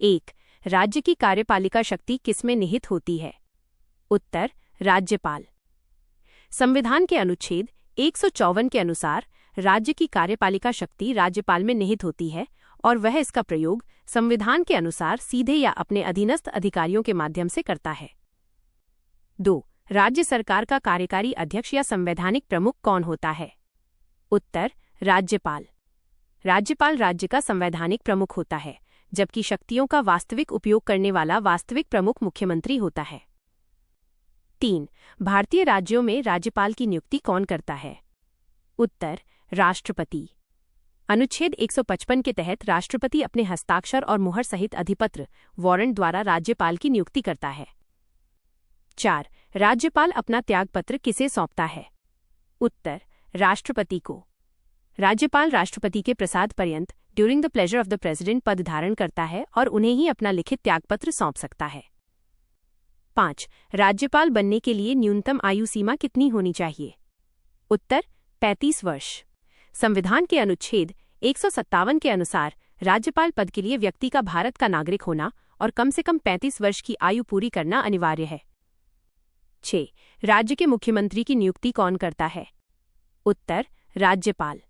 1. राज्य की कार्यपालिका शक्ति किसमें निहित होती है? उत्तर राज्यपाल। संविधान के अनुच्छेद 154 के अनुसार राज्य की कार्यपालिका शक्ति राज्यपाल में निहित होती है और वह इसका प्रयोग संविधान के अनुसार सीधे या अपने अधीनस्थ अधिकारियों के माध्यम से करता है। 2. राज्य सरकार का कार्यकारी अध्यक्ष या संवैधानिक प्रमुख कौन होता है? उत्तर राज्यपाल। राज्यपाल राज्य का संवैधानिक प्रमुख होता है, जबकि शक्तियों का वास्तविक उपयोग करने वाला वास्तविक प्रमुख मुख्यमंत्री होता है। 3. भारतीय राज्यों में राज्यपाल की नियुक्ति कौन करता है? उत्तर राष्ट्रपति। अनुच्छेद 155 के तहत राष्ट्रपति अपने हस्ताक्षर और मुहर सहित अधिपत्र वारंट द्वारा राज्यपाल की नियुक्ति करता है। 4. राज्यपाल अपना त्यागपत्र किसे सौंपता है? उत्तर राष्ट्रपति को। राज्यपाल राष्ट्रपति के प्रसाद पर्यंत during the pleasure of the president पद धारण करता है और उन्हें ही अपना लिखित त्यागपत्र सौंप सकता है। 5. राज्यपाल बनने के लिए न्यूनतम आयु सीमा कितनी होनी चाहिए? उत्तर 35 वर्ष। संविधान के अनुच्छेद 157 के अनुसार राज्यपाल पद के लिए व्यक्ति का भारत का नागरिक होना और कम से कम 35 वर्ष की आयु पूरी करना अनिवार्य है। 6. राज्य के मुख्यमंत्री की नियुक्ति कौन करता है? उत्तर राज्यपाल।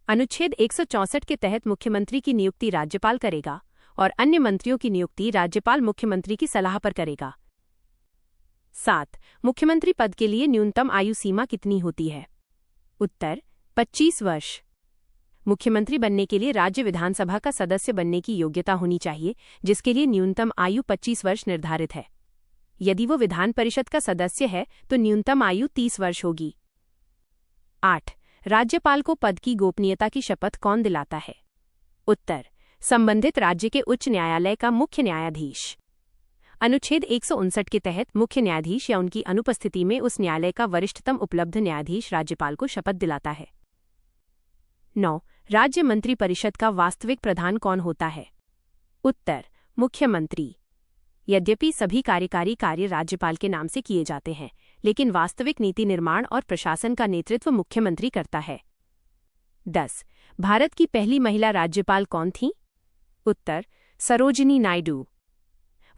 अनुच्छेद 164 के तहत मुख्यमंत्री की नियुक्ति राज्यपाल करेगा और अन्य मंत्रियों की नियुक्ति राज्यपाल मुख्यमंत्री की सलाह पर करेगा। 7. मुख्यमंत्री पद के लिए न्यूनतम आयु सीमा कितनी होती है? उत्तर 25 वर्ष। मुख्यमंत्री बनने के लिए राज्य विधानसभा का सदस्य बनने की योग्यता होनी चाहिए, जिसके लिए न्यूनतम आयु 25 वर्ष निर्धारित है। यदि वो विधान परिषद का सदस्य है तो न्यूनतम आयु 30 वर्ष होगी। 8. राज्यपाल को पद की गोपनीयता की शपथ कौन दिलाता है? उत्तर संबंधित राज्य के उच्च न्यायालय का मुख्य न्यायाधीश। अनुच्छेद 159 के तहत मुख्य न्यायाधीश या उनकी अनुपस्थिति में उस न्यायालय का वरिष्ठतम उपलब्ध न्यायाधीश राज्यपाल को शपथ दिलाता है। 9. राज्य मंत्री परिषद का वास्तविक प्रधान कौन होता है? उत्तर मुख्यमंत्री। यद्यपि सभी कार्यकारी कार्य राज्यपाल के नाम से किए जाते हैं, लेकिन वास्तविक नीति निर्माण और प्रशासन का नेतृत्व मुख्यमंत्री करता है। 10. भारत की पहली महिला राज्यपाल कौन थी? उत्तर सरोजिनी नायडू।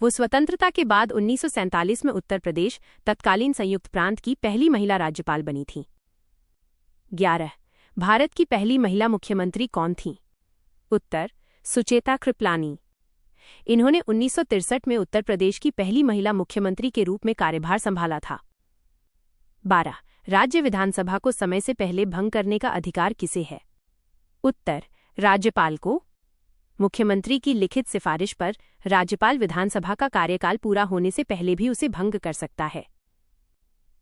वो स्वतंत्रता के बाद 1947 में उत्तर प्रदेश तत्कालीन संयुक्त प्रांत की पहली महिला राज्यपाल बनी थी। 11. भारत की पहली महिला मुख्यमंत्री कौन थी? उत्तर सुचेता कृपलानी। इन्होंने 1963 में उत्तर प्रदेश की पहली महिला मुख्यमंत्री के रूप में कार्यभार संभाला था। 12. राज्य विधानसभा को समय से पहले भंग करने का अधिकार किसे है? उत्तर राज्यपाल को। मुख्यमंत्री की लिखित सिफारिश पर राज्यपाल विधानसभा का कार्यकाल पूरा होने से पहले भी उसे भंग कर सकता है।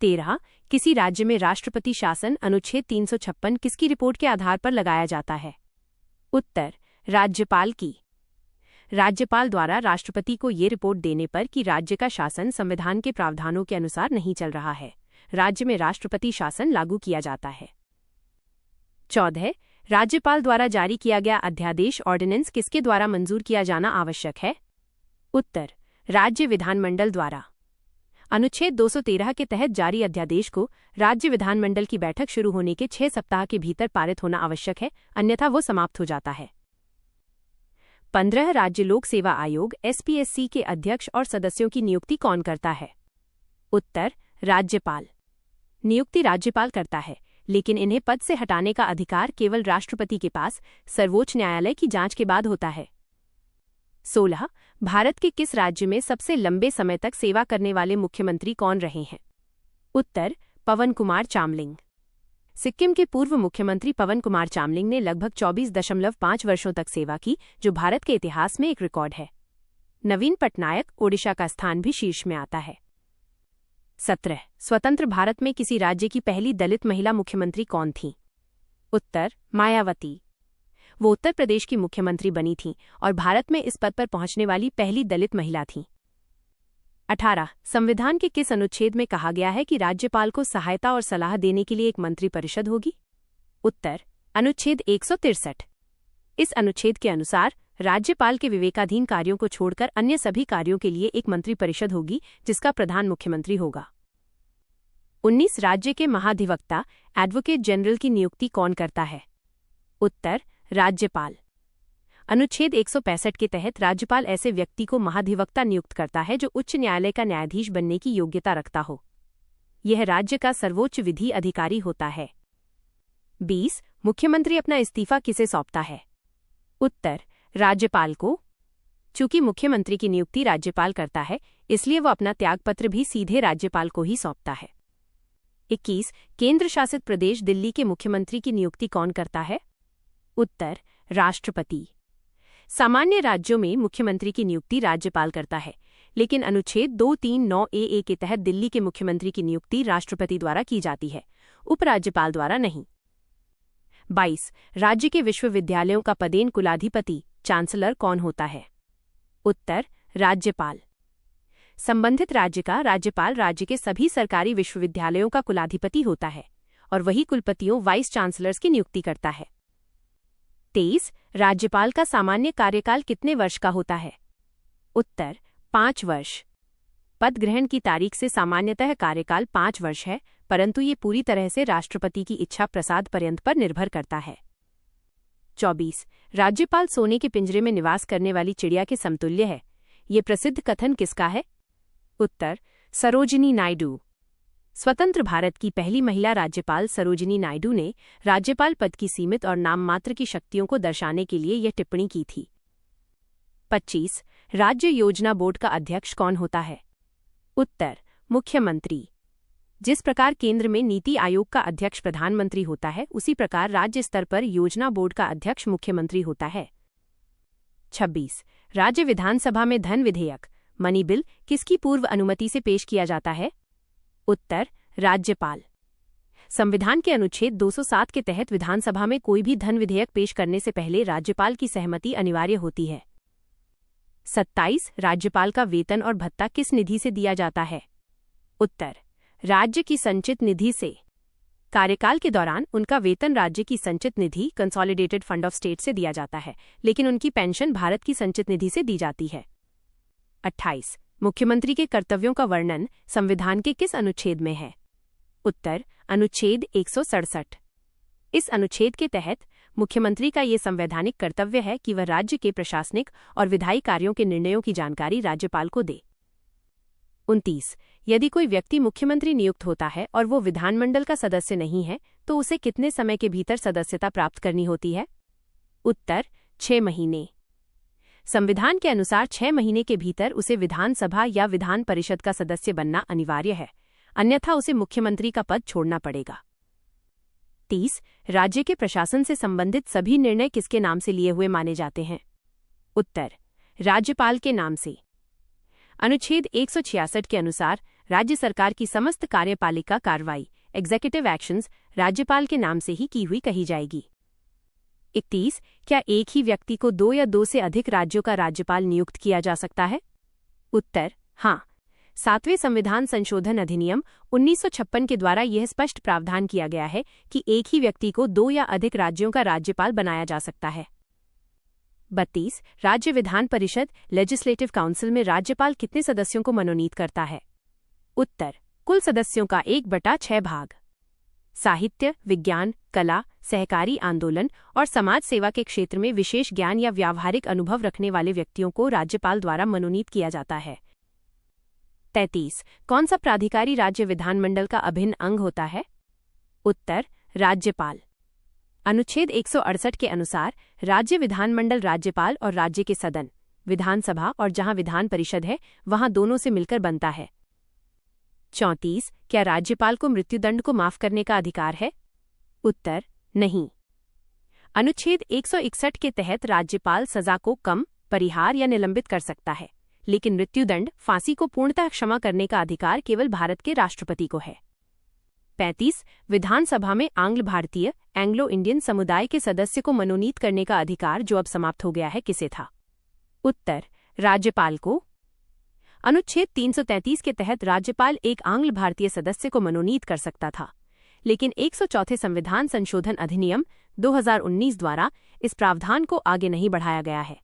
13. किसी राज्य में राष्ट्रपति शासन अनुच्छेद 356 किसकी रिपोर्ट के आधार पर लगाया जाता है? उत्तर राज्यपाल की। राज्यपाल द्वारा राष्ट्रपति को ये रिपोर्ट देने पर कि राज्य का शासन संविधान के प्रावधानों के अनुसार नहीं चल रहा है, राज्य में राष्ट्रपति शासन लागू किया जाता है। 14. राज्यपाल द्वारा जारी किया गया अध्यादेश ऑर्डिनेंस किसके द्वारा मंजूर किया जाना आवश्यक है? उत्तर राज्य विधानमंडल द्वारा। अनुच्छेद 213 के तहत जारी अध्यादेश को राज्य विधानमंडल की बैठक शुरू होने के 6 सप्ताह के भीतर पारित होना आवश्यक है, अन्यथा वो समाप्त हो जाता है। 15. राज्य लोक सेवा आयोग एसपीएससी के अध्यक्ष और सदस्यों की नियुक्ति कौन करता है? उत्तर राज्यपाल। नियुक्ति राज्यपाल करता है, लेकिन इन्हें पद से हटाने का अधिकार केवल राष्ट्रपति के पास सर्वोच्च न्यायालय की जांच के बाद होता है। 16. भारत के किस राज्य में सबसे लंबे समय तक सेवा करने वाले मुख्यमंत्री कौन रहे हैं? उत्तर पवन कुमार चामलिंग। सिक्किम के पूर्व मुख्यमंत्री पवन कुमार चामलिंग ने लगभग 24.5 वर्षों तक सेवा की, जो भारत के इतिहास में एक रिकॉर्ड है। नवीन पटनायक ओडिशा का स्थान भी शीर्ष में आता है। 17. स्वतंत्र भारत में किसी राज्य की पहली दलित महिला मुख्यमंत्री कौन थी? उत्तर मायावती। वो उत्तर प्रदेश की मुख्यमंत्री बनी थीं और भारत में इस पद पर पहुंचने वाली पहली दलित महिला थीं। 18. संविधान के किस अनुच्छेद में कहा गया है कि राज्यपाल को सहायता और सलाह देने के लिए एक मंत्रिपरिषद होगी? उत्तर अनुच्छेद 163। इस अनुच्छेद के अनुसार राज्यपाल के विवेकाधीन कार्यों को छोड़कर अन्य सभी कार्यों के लिए एक मंत्रिपरिषद होगी, जिसका प्रधान मुख्यमंत्री होगा। 19. राज्य के महाधिवक्ता एडवोकेट जनरल की नियुक्ति कौन करता है? उत्तर राज्यपाल। अनुच्छेद 165 के तहत राज्यपाल ऐसे व्यक्ति को महाधिवक्ता नियुक्त करता है जो उच्च न्यायालय का न्यायाधीश बनने की योग्यता रखता हो। यह राज्य का सर्वोच्च विधि अधिकारी होता है। 20. मुख्यमंत्री अपना इस्तीफा किसे सौंपता है? उत्तर, राज्यपाल को। चूंकि मुख्यमंत्री की नियुक्ति राज्यपाल करता है, इसलिए वह अपना त्यागपत्र भी सीधे राज्यपाल को ही सौंपता है। 21. केंद्र शासित प्रदेश दिल्ली के मुख्यमंत्री की नियुक्ति कौन करता है? उत्तर, राष्ट्रपति। सामान्य राज्यों में मुख्यमंत्री की नियुक्ति राज्यपाल करता है, लेकिन अनुच्छेद 239 ए के तहत दिल्ली के मुख्यमंत्री की नियुक्ति राष्ट्रपति द्वारा की जाती है, उपराज्यपाल द्वारा नहीं। 22. राज्य के विश्वविद्यालयों का पदेन कुलाधिपति चांसलर कौन होता है? उत्तर, राज्यपाल। संबंधित राज्य का राज्यपाल राज्य के सभी सरकारी विश्वविद्यालयों का कुलाधिपति होता है और वही कुलपतियों वाइस चांसलर्स की नियुक्ति करता है। 23. राज्यपाल का सामान्य कार्यकाल कितने वर्ष का होता है? उत्तर, 5 वर्ष। पद ग्रहण की तारीख से सामान्यतः कार्यकाल 5 वर्ष है, परंतु ये पूरी तरह से राष्ट्रपति की इच्छा प्रसाद पर्यंत पर निर्भर करता है। 24. राज्यपाल सोने के पिंजरे में निवास करने वाली चिड़िया के समतुल्य है। ये प्रसिद्ध कथन किसका है? उत्तर, सरोजिनी नायडू। स्वतंत्र भारत की पहली महिला राज्यपाल सरोजिनी नायडू ने राज्यपाल पद की सीमित और नाममात्र की शक्तियों को दर्शाने के लिए यह टिप्पणी की थी। 25. राज्य योजना बोर्ड का अध्यक्ष कौन होता है? उत्तर, मुख्यमंत्री। जिस प्रकार केंद्र में नीति आयोग का अध्यक्ष प्रधानमंत्री होता है, उसी प्रकार राज्य स्तर पर योजना बोर्ड का अध्यक्ष मुख्यमंत्री होता है। 26. राज्य विधानसभा में धन विधेयक मनी बिल किसकी पूर्व अनुमति से पेश किया जाता है? उत्तर, राज्यपाल। संविधान के अनुच्छेद 207 के तहत विधानसभा में कोई भी धन विधेयक पेश करने से पहले राज्यपाल की सहमति अनिवार्य होती है। 27. राज्यपाल का वेतन और भत्ता किस निधि से दिया जाता है? उत्तर, राज्य की संचित निधि से। कार्यकाल के दौरान उनका वेतन राज्य की संचित निधि कंसोलिडेटेड फंड ऑफ स्टेट से दिया जाता है, लेकिन उनकी पेंशन भारत की संचित निधि से दी जाती है। 28. मुख्यमंत्री के कर्तव्यों का वर्णन संविधान के किस अनुच्छेद में है? उत्तर, अनुच्छेद 167। इस अनुच्छेद के तहत मुख्यमंत्री का ये संवैधानिक कर्तव्य है कि वह राज्य के प्रशासनिक और विधायी कार्यों के निर्णयों की जानकारी राज्यपाल को दे। 29. यदि कोई व्यक्ति मुख्यमंत्री नियुक्त होता है और वो विधानमंडल का सदस्य नहीं है, तो उसे कितने समय के भीतर सदस्यता प्राप्त करनी होती है? उत्तर, 6 महीने। संविधान के अनुसार 6 महीने के भीतर उसे विधानसभा या विधान परिषद का सदस्य बनना अनिवार्य है, अन्यथा उसे मुख्यमंत्री का पद छोड़ना पड़ेगा। 30. राज्य के प्रशासन से संबंधित सभी निर्णय किसके नाम से लिए हुए माने जाते हैं? उत्तर, राज्यपाल के नाम से। अनुच्छेद 166 के अनुसार राज्य सरकार की समस्त कार्यपालिका कार्रवाई एग्जीक्यूटिव एक्शंस राज्यपाल के नाम से ही की हुई कही जाएगी। 31. क्या एक ही व्यक्ति को 2 या 2 से अधिक राज्यों का राज्यपाल नियुक्त किया जा सकता है? उत्तर, हाँ। 7वें संविधान संशोधन अधिनियम 1956 के द्वारा यह स्पष्ट प्रावधान किया गया है कि एक ही व्यक्ति को 2 या अधिक राज्यों का राज्यपाल बनाया जा सकता है। 32. राज्य विधान परिषद लेजिस्लेटिव काउंसिल में राज्यपाल कितने सदस्यों को मनोनीत करता है? उत्तर, कुल सदस्यों का 1/6 भाग। साहित्य, विज्ञान, कला, सहकारी आंदोलन और समाज सेवा के क्षेत्र में विशेष ज्ञान या व्यावहारिक अनुभव रखने वाले व्यक्तियों को राज्यपाल द्वारा मनोनीत किया जाता है। 33. कौन सा प्राधिकारी राज्य विधानमंडल का अभिन्न अंग होता है? उत्तर, राज्यपाल। अनुच्छेद 168 के अनुसार राज्य विधानमंडल राज्यपाल और राज्य के सदन, विधानसभा और जहां विधान परिषद है, वहां दोनों से मिलकर बनता है। 34. क्या राज्यपाल को मृत्युदंड को माफ करने का अधिकार है? उत्तर, नहीं। अनुच्छेद 161 के तहत राज्यपाल सजा को कम, परिहार या निलंबित कर सकता है, लेकिन मृत्युदंड, फांसी को पूर्णतः क्षमा करने का अधिकार केवल भारत के राष्ट्रपति को है। 35. विधानसभा में आंग्ल भारतीय एंग्लो इंडियन समुदाय के सदस्य को मनोनीत करने का अधिकार जो अब समाप्त हो गया है, किसे था? उत्तर, राज्यपाल को। अनुच्छेद 333 के तहत राज्यपाल एक आंग्ल भारतीय सदस्य को मनोनीत कर सकता था, लेकिन 104 संविधान संशोधन अधिनियम 2019 द्वारा इस प्रावधान को आगे नहीं बढ़ाया गया है।